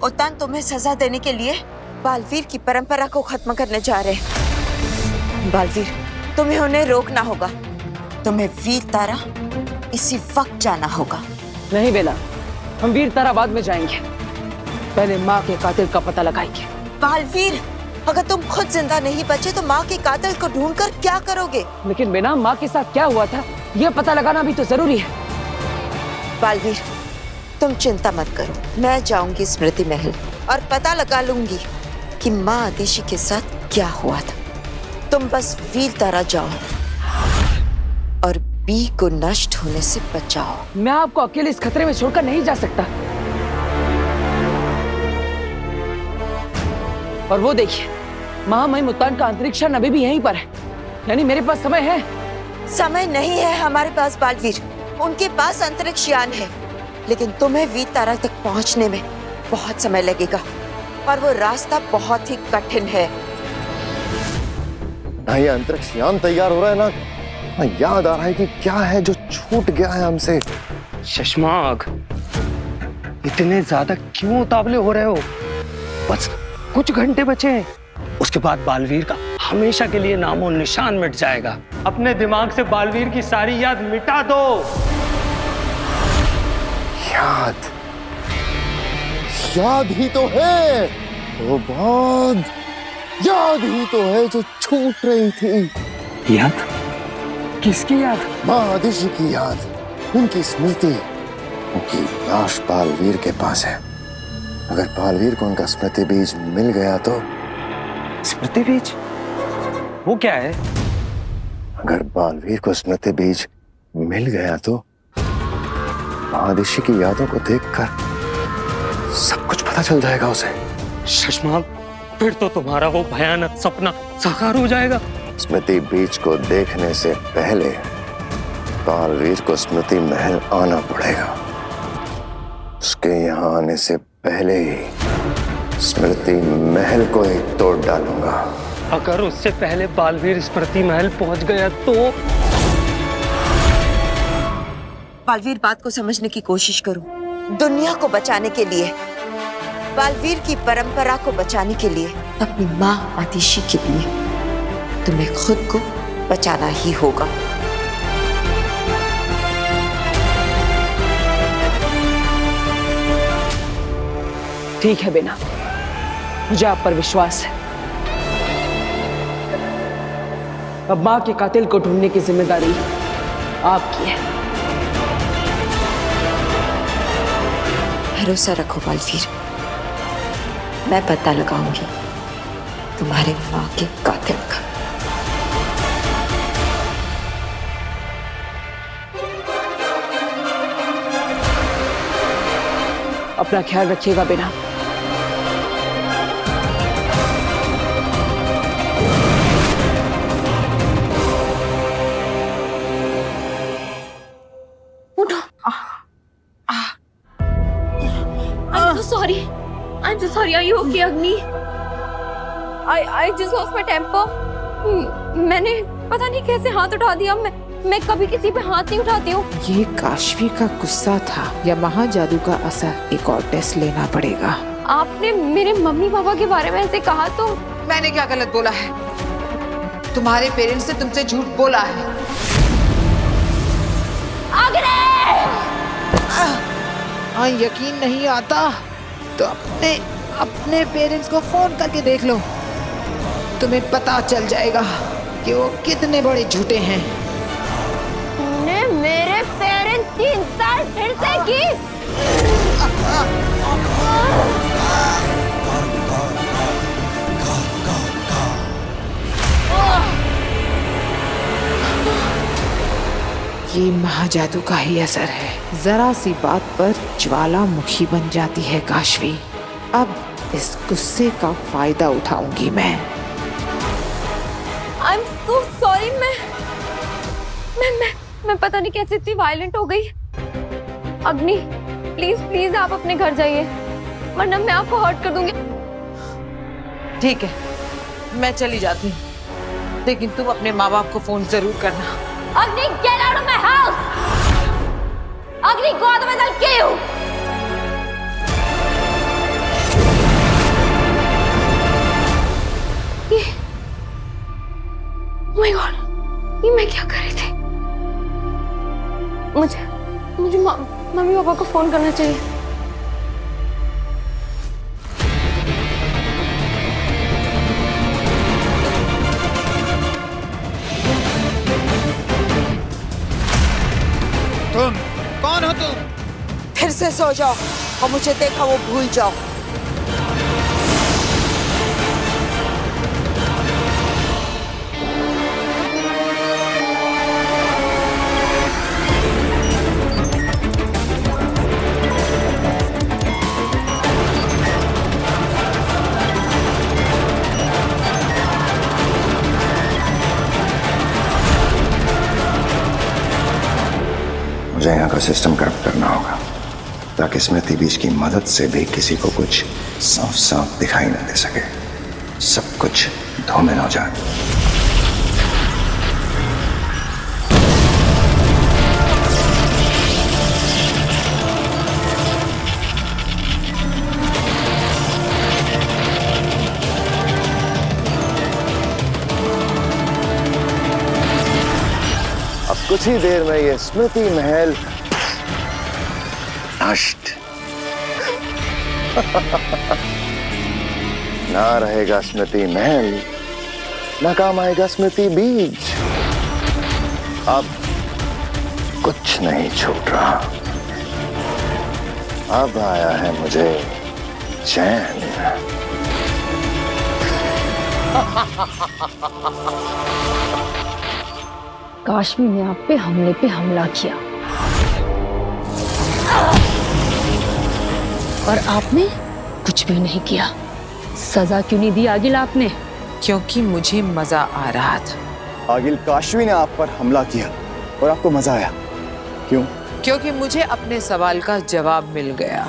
उतान तुम्हें सजा देने के लिए बालवीर की परंपरा को खत्म करने जा रहे हैं। बालवीर, तुम्हें उन्हें रोकना होगा। तुम्हें वीर तारा इसी वक्त जाना होगा। नहीं बेला, हम वीर तारा बाद में जाएंगे, पहले माँ के कातिल का पता लगाएंगे। बालवीर, अगर तुम खुद जिंदा नहीं बचे तो माँ के कातिल को ढूंढकर क्या करोगे? लेकिन बेना, माँ के साथ क्या हुआ था यह पता लगाना भी तो जरूरी है। बालवीर, तुम चिंता मत करो, मैं जाऊंगी स्मृति महल और पता लगा लूंगी कि माँ आदिशि के साथ क्या हुआ था। तुम बस वीर तारा जाओ और बी को नष्ट होने से बचाओ। मैं आपको अकेले इस खतरे में छोड़कर नहीं जा सकता। और वो देखिए, महामहिम उत्तान का अंतरिक्षयान अभी भी यहीं पर है, यानी मेरे पास समय है। समय नहीं है हमारे पास बालवीर, उनके पास अंतरिक्षयान है, लेकिन तुम्हें वीर तारा तक पहुंचने में बहुत समय लगेगा और वो रास्ता बहुत ही कठिन है। ना ये अंतरिक्षयान तैयार हो रहा है ना याद आ रहा है कि क्या है जो छूट गया है हमसे। शशमाग, इतने ज्यादा क्यों उतावले हो रहे हो? बस कुछ घंटे बचे हैं, उसके बाद बालवीर का हमेशा के लिए नामो निशान मिट जाएगा। अपने दिमाग से बालवीर की सारी याद मिटा दो। याद ही तो है वो बात, याद ही तो है जो छूट रही थी। याद? किसकी याद? माँ आदिशि की याद, उनकी स्मृति। उनकी लाश बालवीर के पास है। अगर बालवीर को उनका स्मृति बीज मिल गया तो। स्मृति बीज? वो क्या है? अगर बालवीर को स्मृति बीज मिल गया तो माँ आदिशि की यादों को देखकर सब कुछ पता चल जाएगा उसे। शशमाग, फिर तो तुम्हारा वो भयानक सपना साकार हो जाएगा। स्मृति बीज को देखने से पहले बालवीर को स्मृति महल आना पड़ेगा। उसके यहाँ आने से पहले ही स्मृति महल को एक तोड़ डालूंगा। अगर उससे पहले बालवीर स्मृति महल पहुंच गया तो? बालवीर, बात को समझने की कोशिश करो। दुनिया को बचाने के लिए, बालवीर की परंपरा को बचाने के लिए, अपनी माँ आदिशि के लिए तुम्हें खुद को बचाना ही होगा। ठीक है बेना, मुझे आप पर विश्वास है। अब माँ के कातिल को ढूंढने की जिम्मेदारी आपकी है। भरोसा रखो बालवीर, मैं पता लगाऊंगी तुम्हारे माँ के कातिल का। अपना ख्याल रखिएगा बेना। I'm so sorry. Are you okay, Agni? I just lost my temper. मैंने पता नहीं कैसे हाथ उठा दिया। मैं कभी किसी पे हाथ नहीं उठाती हूँ। ये काशवी का गुस्सा था या महाजादू का असर? एक और टेस्ट लेना पड़ेगा। आपने मेरे मम्मी पापा के बारे में ऐसे कहा तो? मैंने क्या गलत बोला है? तुम्हारे पेरेंट्स ने तुमसे झूठ बोला है। हाँ, यकीन नहीं आता तो अपने पेरेंट्स को फोन करके देख लो, तुम्हें पता चल जाएगा कि वो कितने बड़े झूठे हैं। तुमने मेरे पेरेंट्स की इंसल्ट फिर से की। ये महाजादू का ही असर है। जरा सी बात पर ज्वालामुखी बन जाती है काशवी। अब इस गुस्से का फायदा उठाऊंगी मैं। I'm so sorry। मैं पता नहीं कैसे इतनी वायलेंट हो गई। अग्नि, प्लीज आप अपने घर जाइए, वरना मैं आपको हर्ट कर दूंगी। ठीक है, मैं चली जाती हूँ, लेकिन तुम अपने माँ बाप को फोन जरूर करना। Agni, get out of my house! Agni, go, otherwise I'll kill you! Mummy papa को फोन करना चाहिए। तुम कौन हो तुम? फिर से सो जाओ और मुझे देखा वो भूल जाओ। मुझे यहाँ का सिस्टम करप्ट करना होगा ताकि स्मृति बीज की मदद से भी किसी को कुछ साफ साफ दिखाई न दे सके, सब कुछ धूमिल हो जाए। अब कुछ ही देर में ये स्मृति महल नष्ट ना रहेगा। स्मृति महल ना काम आएगा स्मृति बीज। अब कुछ नहीं छूट रहा। अब आया है मुझे चैन। काश्मी ने आप पे हमला किया और आपने कुछ भी नहीं किया। सजा क्यों नहीं दी आगिल आपने? क्योंकि मुझे मजा आ रहा था। आगिल, काशवी ने आप पर हमला किया और आपको मजा आया, क्यों? क्योंकि मुझे अपने सवाल का जवाब मिल गया।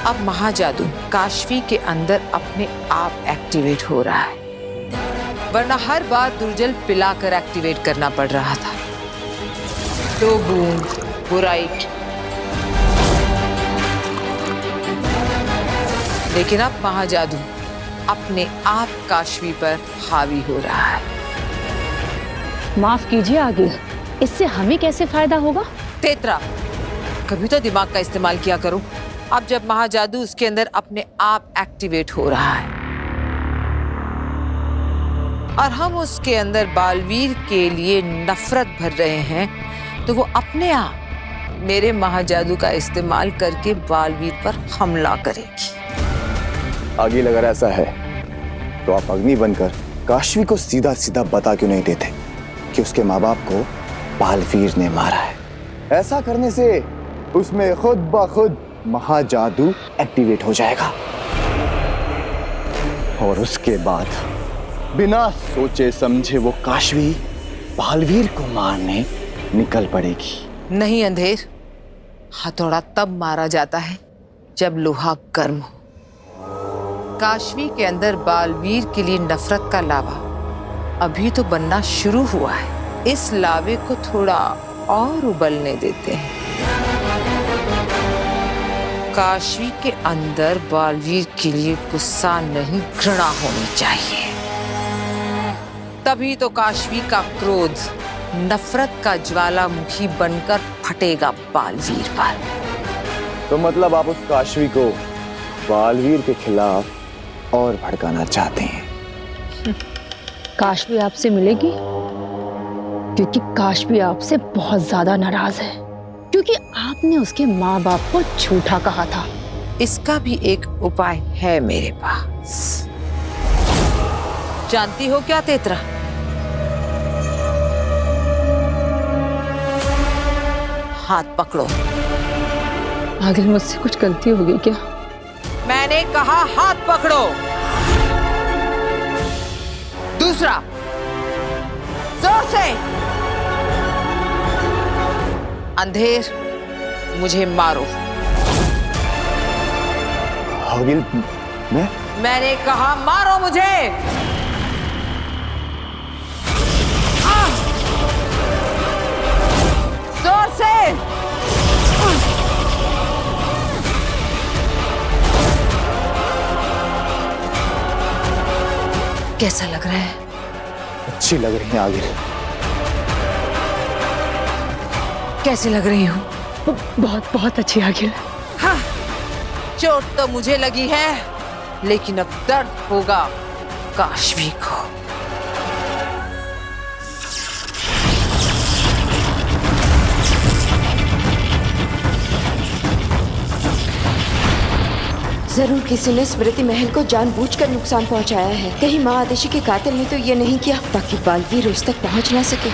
अब महाजादू काशवी के अंदर अपने आप एक्टिवेट हो रहा है, वरना हर बार दुर्जल पिलाकर एक्टिवेट करना पड़ रहा था। 2 बूंद बुराइट, लेकिन अब महाजादू अपने आप काशवी पर हावी हो रहा है। माफ कीजिए आगिल, इससे हमें कैसे फायदा होगा? तेतरा, कभी तो दिमाग का इस्तेमाल किया करो। अब जब महाजादू उसके अंदर अपने आप एक्टिवेट हो रहा है और हम उसके अंदर बालवीर के लिए नफरत भर रहे हैं, तो वो अपने आप मेरे महाजादू का इस्तेमाल करके बालवीर पर हमला करेगी। आगिल, अगर ऐसा है तो आप अग्नि बनकर काशवी को सीधा सीधा बता क्यों नहीं देते कि उसके माँ बाप को बालवीर ने मारा है? ऐसा करने से उसमें खुद ब खुद महाजादू एक्टिवेट हो जाएगा और उसके बाद बिना सोचे समझे वो काशवी बालवीर को मारने निकल पड़ेगी। नहीं अंधेर, हथौड़ा तब मारा जाता है जब लोहा गर्म हो। काशवी के अंदर बालवीर के लिए नफरत का लावा अभी तो बनना शुरू हुआ है। इस लावे को थोड़ा और उबलने देते हैं। काशवी के अंदर बालवीर के लिए गुस्सा नहीं, घृणा होनी चाहिए। तभी तो काशवी का क्रोध नफरत का ज्वालामुखी बनकर फटेगा बालवीर पर। तो मतलब आप उस काशवी को बालवीर के खिलाफ और भड़काना चाहते हैं? काशवी आपसे मिलेगी क्योंकि काशवी आपसे बहुत ज्यादा नाराज है, क्योंकि आपने उसके माँ बाप को झूठा कहा था। इसका भी एक उपाय है मेरे पास। जानती हो क्या तेतरा? हाथ पकड़ो। आगिल, मुझसे कुछ गलती हो गई क्या? मैंने कहा हाथ पकड़ो। दूसरा, जोर से। अंधेर, मुझे मारो। आगिल, मैंने कहा मारो मुझे। जोर से। कैसा लग रहा है? अच्छी लग रही है आगिल। कैसी लग रही हूँ? बहुत बहुत अच्छी आगिल। हाँ, चोट तो मुझे लगी है, लेकिन अब दर्द होगा काशवी को। जरूर किसी ने स्मृति महल को जानबूझकर नुकसान पहुंचाया है। कहीं माँ आदेशी के कातिल ने तो ये नहीं किया ताकि बालवीर उस तक पहुंच ना सके।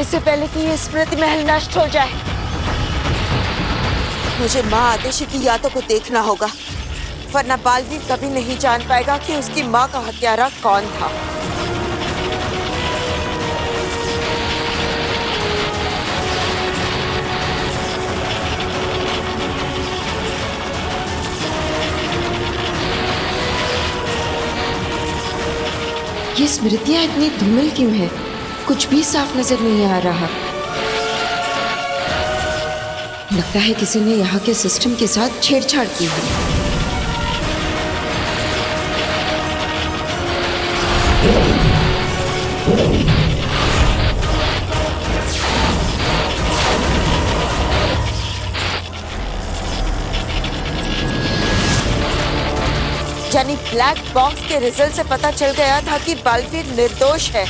इससे पहले कि ये स्मृति महल नष्ट हो जाए, मुझे माँ आदेशी की यादों को देखना होगा, वरना बालवीर कभी नहीं जान पाएगा कि उसकी माँ का हत्यारा कौन था। ये स्मृतियां इतनी धूमिल क्यों है? कुछ भी साफ नजर नहीं आ रहा। लगता है किसी ने यहाँ के सिस्टम के साथ छेड़छाड़ की है। यानी ब्लैक बॉक्स के रिजल्ट से पता चल गया था कि बालवीर निर्दोष है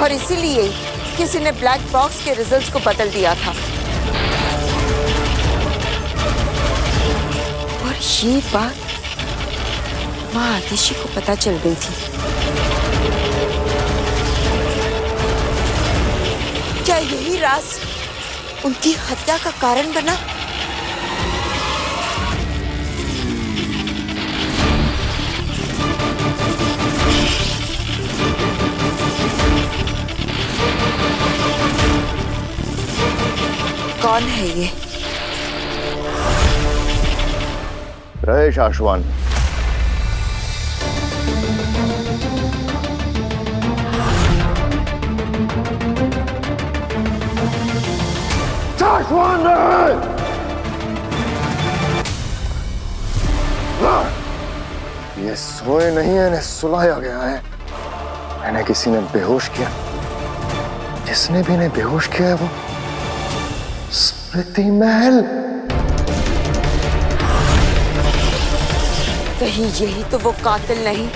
और इसीलिए किसी ने ब्लैक बॉक्स के रिजल्ट्स को बदल दिया था। और ये बात माँ आदिशी को पता चल गई थी। क्या यही राज उनकी हत्या का कारण बना? कौन है ये? रहे शाश्वान। शाश्वान रहे। ये सोए नहीं है, इन्हें सुलाया गया है। मैंने किसी ने बेहोश किया। जिसने भी इन्हें बेहोश किया है वो स्मृति महल। कहीं यही तो वो कातिल नहीं?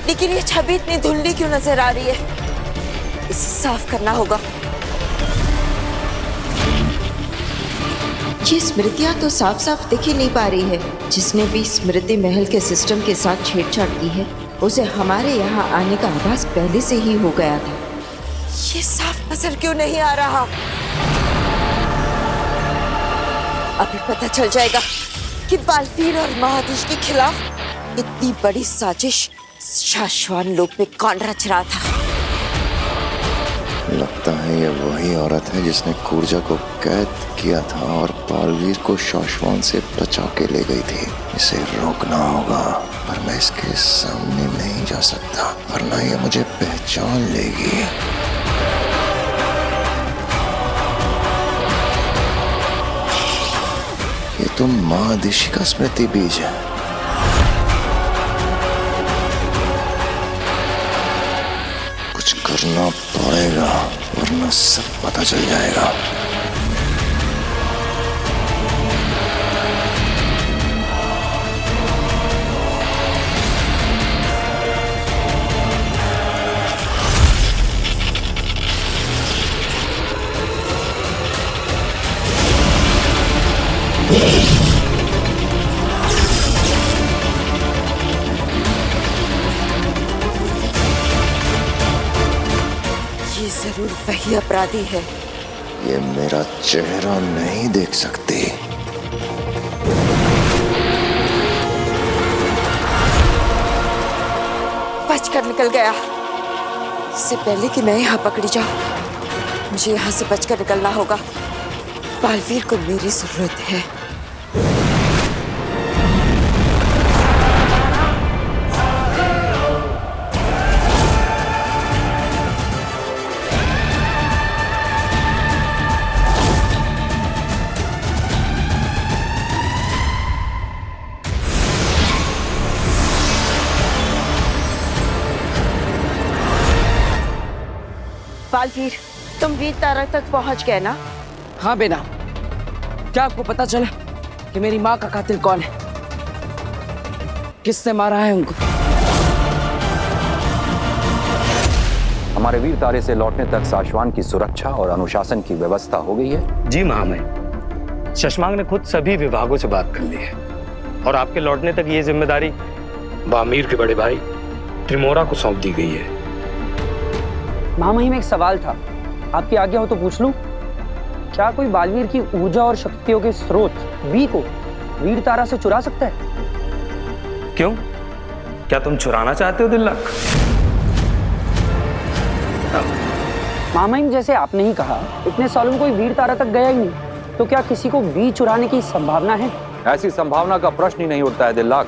लेकिन ये छवि इतनी धुंधली क्यों नजर आ रही है? इसे साफ करना होगा। ये स्मृतियां तो साफ साफ दिख ही नहीं पा रही है। जिसने भी स्मृति महल के सिस्टम के साथ छेड़छाड़ की है उसे हमारे यहाँ आने का आभास पहले से ही हो गया था। ये साफ नजर क्यों नहीं आ रहा? अभी पता चल जाएगा कि बालवीर और महादेश के खिलाफ इतनी बड़ी साजिश शाश्वान लोक में कौन रच रहा था। लगता है ये वही औरत है जिसने कूर्जा को कैद किया था और बालवीर को शाश्वान से बचा के ले गई थी। इसे रोकना होगा, पर मैं इसके सामने नहीं जा सकता वरना ये मुझे पहचान लेगी। ये तो माँ आदिशी का स्मृति बीज है। कुछ करना पड़ेगा वरना सब पता चल जाएगा। जरूर वही अपराधी है। ये मेरा चेहरा नहीं देख सकती। बचकर निकल गया। इससे पहले कि मैं यहाँ पकड़ी जाऊं, मुझे यहाँ से बचकर निकलना होगा। बालवीर को मेरी जरूरत है। बालवीर, तुम वीर तारा तक पहुंच गए ना? हाँ बेना, क्या आपको पता चला कि मेरी माँ का कातिल कौन है? किसने मारा है उनको? हमारे वीर तारे से लौटने तक साशवान की सुरक्षा और अनुशासन की व्यवस्था हो गई है। जी महामहिम, शशमांग ने खुद सभी विभागों से बात कर ली है और आपके लौटने तक ये जिम्मेदारी बामीर के बड़े भाई त्रिमोरा को सौंप दी गई है। महामहिम, एक सवाल था, आपकी आज्ञा हो तो पूछ लूं? क्या कोई बालवीर की ऊर्जा और शक्तियों के स्रोत बी को वीर तारा से चुरा सकता है? क्यों, क्या तुम चुराना चाहते हो दिल्लक? महामहिम, जैसे आपने ही कहा, इतने सालों में कोई वीर तारा तक गया ही नहीं, तो क्या किसी को बी चुराने की संभावना है? ऐसी संभावना का प्रश्न ही नहीं उठता है दिल्लक,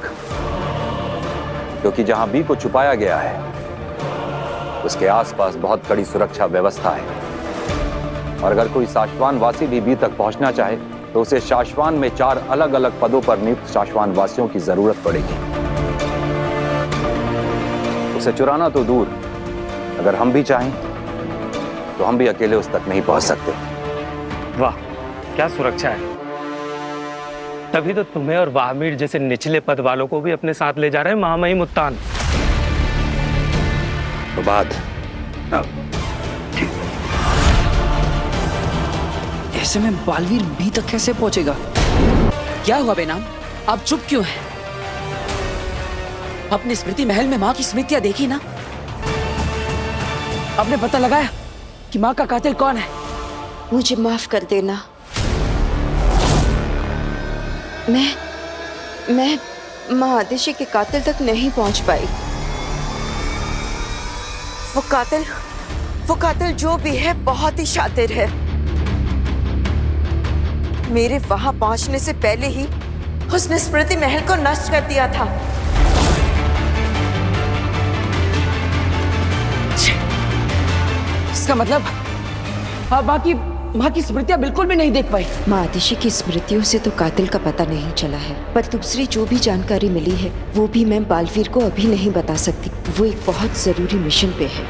क्योंकि जहां बी को छुपाया गया है उसके आसपास बहुत कड़ी सुरक्षा व्यवस्था है, और अगर कोई शाश्वान वासी भी बी तक पहुंचना चाहे तो उसे शाश्वान में 4 अलग अलग पदों पर नियुक्त शाश्वान वासियों की जरूरत पड़ेगी। उसे चुराना तो दूर, अगर हम भी चाहें तो हम भी अकेले उस तक नहीं पहुंच सकते। वाह, क्या सुरक्षा है! तभी तो तुम्हें और बामीर जैसे निचले पद वालों को भी अपने साथ ले जा रहे हैं महामहिम उत्तान। तो बात ऐसे में बालवीर बी तक कैसे पहुंचेगा? क्या हुआ बेनाम, आप चुप क्यों हैं? अपनी स्मृति महल में माँ की स्मृतियां देखी ना? आपने पता लगाया कि माँ का कातिल कौन है? मुझे माफ कर देना, मैं माँ आदिशि के कातिल तक नहीं पहुंच पाई। वो कातिल जो भी है बहुत ही शातिर है। मेरे वहां पहुंचने से पहले ही उसने स्मृति महल को नष्ट कर दिया था। इसका मतलब आप माँ की स्मृतियां बिल्कुल भी नहीं देख पाई। माँ आदिशि की स्मृतियों से तो कातिल का पता नहीं चला है, पर दूसरी जो भी जानकारी मिली है वो भी मैं बालवीर को अभी नहीं बता सकती। वो एक बहुत जरूरी मिशन पे है।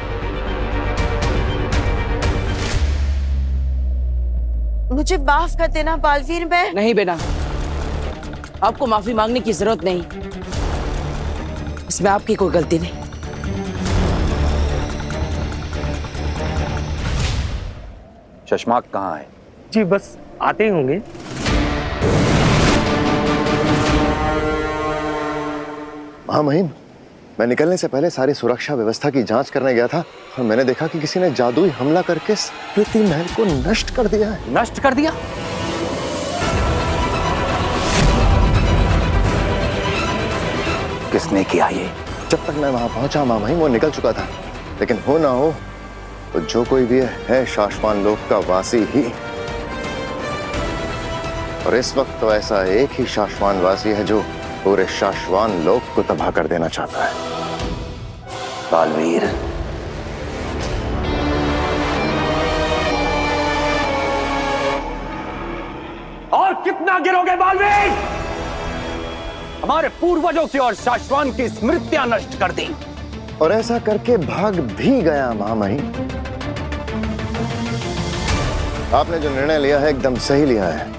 मुझे माफ कर देना बालवीर। मैं नहीं बेना, आपको माफी मांगने की जरूरत नहीं, इसमें आपकी कोई गलती नहीं। शशमाक कहाँ है? जी बस आते ही होंगे। महामहिम, मैं निकलने से पहले सारी सुरक्षा व्यवस्था की जांच करने गया था और मैंने देखा कि किसी ने जादुई हमला करके स्मृति महल को नष्ट कर दिया है। नष्ट कर दिया? किसने किया ये? जब तक मैं वहां पहुंचा महामहिम वो निकल चुका था, लेकिन हो ना हो तो जो कोई भी है शाश्वान लोक का वासी ही। और इस वक्त तो ऐसा एक ही शाश्वान वासी है जो पूरे शाश्वान लोक को तबाह कर देना चाहता है। बालवीर, और कितना गिरोगे बालवीर? हमारे पूर्वजों की और शाश्वान की स्मृतियां नष्ट कर दी, और ऐसा करके भाग भी गया महामहिम। आपने जो निर्णय लिया है एकदम सही लिया है।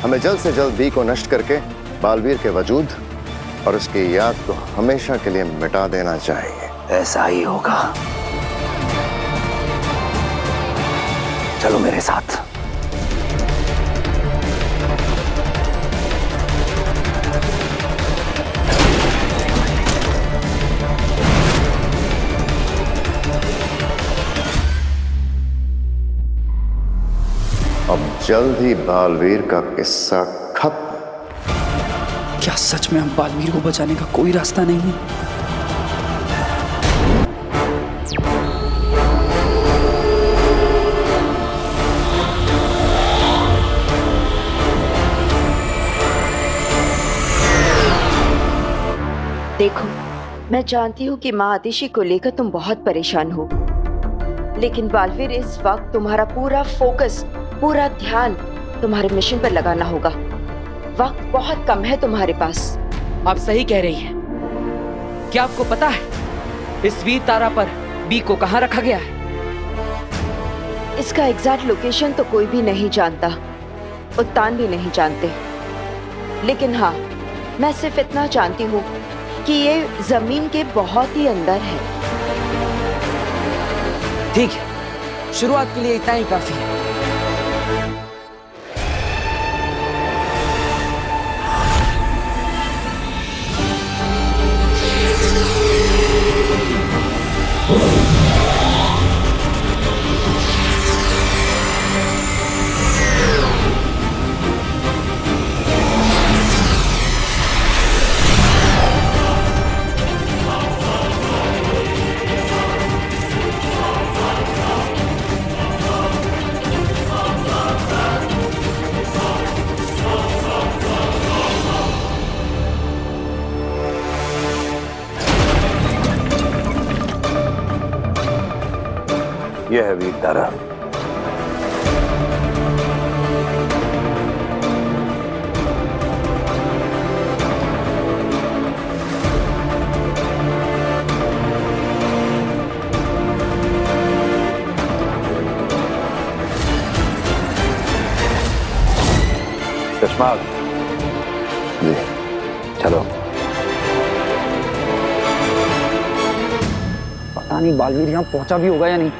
हमें जल्द से जल्द बी को नष्ट करके बालवीर के वजूद और उसकी याद को हमेशा के लिए मिटा देना चाहिए। ऐसा ही होगा। चलो मेरे साथ। अब जल्द ही बालवीर का किस्सा खत्म। क्या सच में हम बालवीर को बचाने का कोई रास्ता नहीं है? देखो, मैं जानती हूँ कि माँ आदिशि को लेकर तुम बहुत परेशान हो, लेकिन बालवीर इस वक्त तुम्हारा पूरा फोकस, पूरा ध्यान तुम्हारे मिशन पर लगाना होगा। वक्त बहुत कम है तुम्हारे पास। आप सही कह रही हैं। क्या आपको पता है इस वीर तारा पर बी को कहाँ रखा गया है? इसका एग्जैक्ट लोकेशन तो कोई भी नहीं जानता, उत्तान भी नहीं जानते, लेकिन हाँ, मैं सिर्फ इतना जानती हूँ कि ये जमीन के बहुत ही अंदर है। ठीक है, शुरुआत के लिए इतना ही काफी है। यह है वीर तारा। चश्मा जी चलो। पता नहीं बालवीर यहाँ पहुंचा भी होगा या नहीं।